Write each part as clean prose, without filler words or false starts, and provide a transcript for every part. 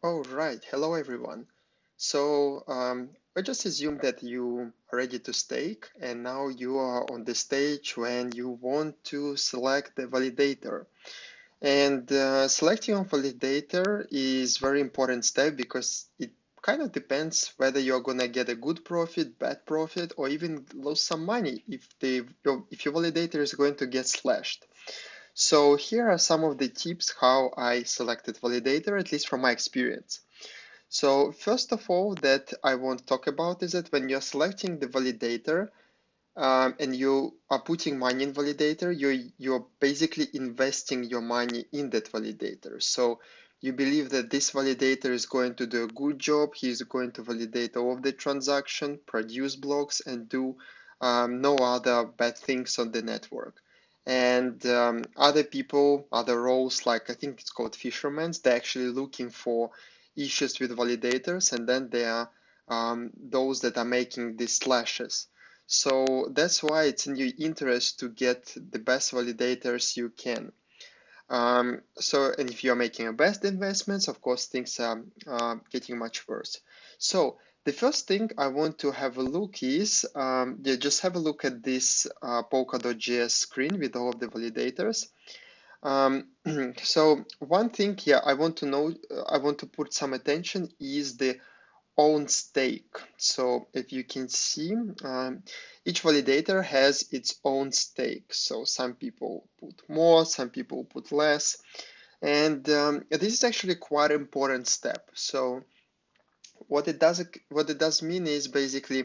All right, hello everyone. I just assume that you are ready to stake, and now you are on the stage when you want to select the validator. And selecting a validator is very important step because it kind of depends whether you're gonna get a good profit, bad profit, or even lose some money if your validator is going to get slashed. So here are some of the tips how I selected validator, at least from my experience. So first of all, that I want to talk about is that when you're selecting the validator and you are putting money in validator, you're basically investing your money in that validator. So you believe that this validator is going to do a good job. He's going to validate all of the transaction, produce blocks, and do no other bad things on the network. And other people, other roles, like I think it's called fishermen, they're actually looking for issues with validators, and then there are those that are making these slashes. So that's why it's in your interest to get the best validators you can. And if you're making a best investments, of course, things are getting much worse. So the first thing I want to have a look is, just have a look at this polkadot.js screen with all of the validators. Um, so one thing here I want to know, I want to put some attention is the own stake. So if you can see, each validator has its own stake. So some people put more, some people put less. And this is actually quite an important step. So what it does mean is basically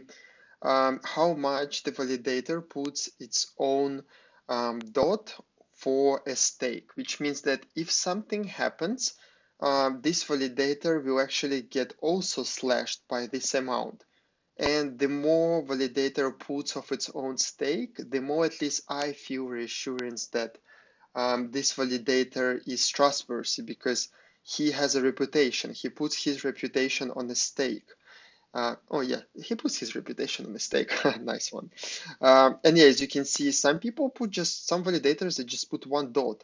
how much the validator puts its own dot for a stake, which means that if something happens, this validator will actually get also slashed by this amount. And the more validator puts of its own stake, the more at least I feel reassurance that this validator is trustworthy because he has a reputation. He puts his reputation on a stake. Oh yeah, he puts his reputation on a stake. Nice one. And yeah, as you can see, some people put just some validators that just put one dot,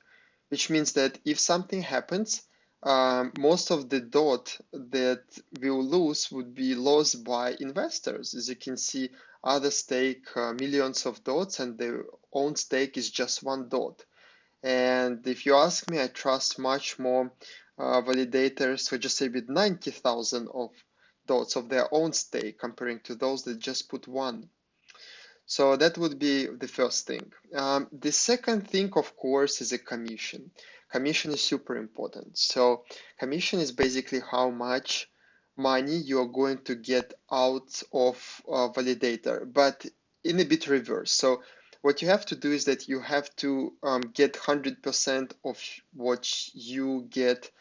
which means that if something happens, most of the dot that we'll lose would be lost by investors. As you can see, others stake millions of dots and their own stake is just one dot. And if you ask me, I trust much more validators who just say with 90,000 of dots of their own stake comparing to those that just put one. So that would be the first thing. The second thing, of course, is a commission. Commission is super important. So commission is basically how much money you're going to get out of a validator, but in a bit reverse. So what you have to do is that you have to get 100% of what you get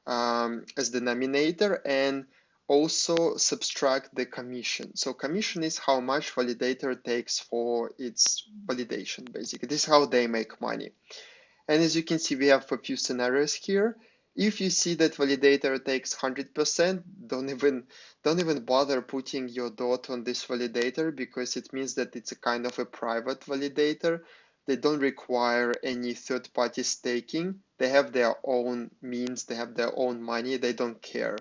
as the nominator and also subtract the commission. So commission is how much validator takes for its validation, basically. This is how they make money. And as you can see, we have a few scenarios here. If you see that validator takes 100%, don't even bother putting your dot on this validator because it means that it's a kind of a private validator. They don't require any third-party staking. They have their own means, they have their own money, they don't care.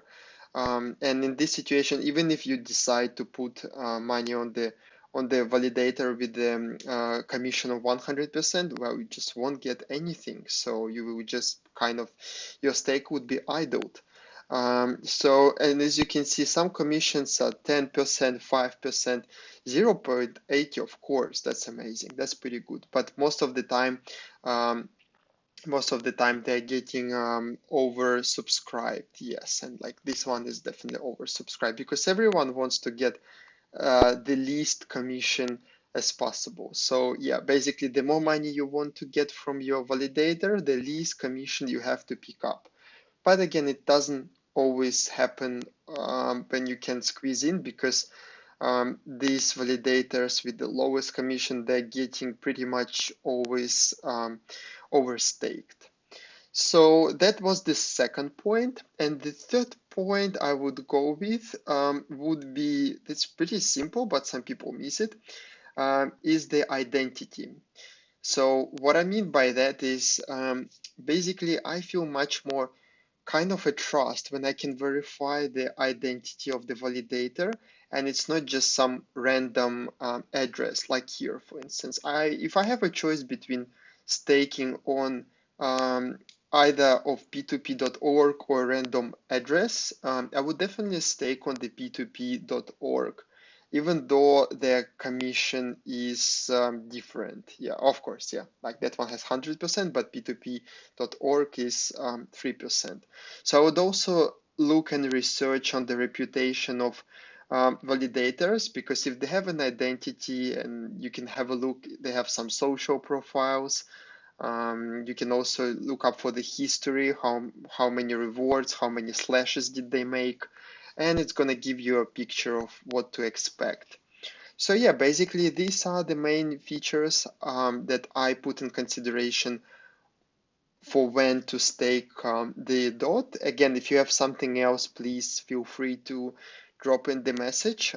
And in this situation, even if you decide to put money on the validator with the commission of 100%, well, you just won't get anything. So you will just kind of, your stake would be idled. And as you can see, some commissions are 10%, 5%, 0.80, of course, that's amazing. That's pretty good. But um, most of the time they're getting oversubscribed, yes, and like this one is definitely oversubscribed because everyone wants to get the least commission as possible. So yeah, basically the more money you want to get from your validator, the least commission you have to pick up. But again, it doesn't always happen when you can squeeze in because these validators with the lowest commission, they're getting pretty much always overstaked. So that was the second point. And the third point I would go with would be, it's pretty simple, but some people miss it, is the identity. So what I mean by that is basically I feel much more kind of a trust when I can verify the identity of the validator, and it's not just some random address like here, for instance. If I have a choice between staking on either of p2p.org or a random address, I would definitely stake on the p2p.org, even though their commission is different. Yeah, of course, yeah. Like that one has 100%, but p2p.org is 3%. So I would also look and research on the reputation of validators, because if they have an identity, and you can have a look, they have some social profiles. You can also look up for the history, how many rewards, how many slashes did they make, and it's going to give you a picture of what to expect. So yeah, basically these are the main features that I put in consideration for when to stake the dot. Again, if you have something else, please feel free to drop in the message.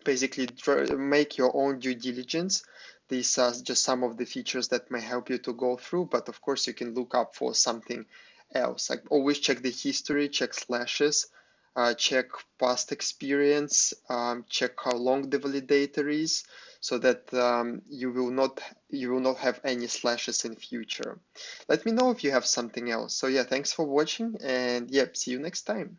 Basically, make your own due diligence. These are just some of the features that may help you to go through, but of course you can look up for something else. Like always check the history, check slashes, check past experience, check how long the validator is, so that you will not have any slashes in future. Let me know if you have something else. So yeah, thanks for watching, and yeah, see you next time.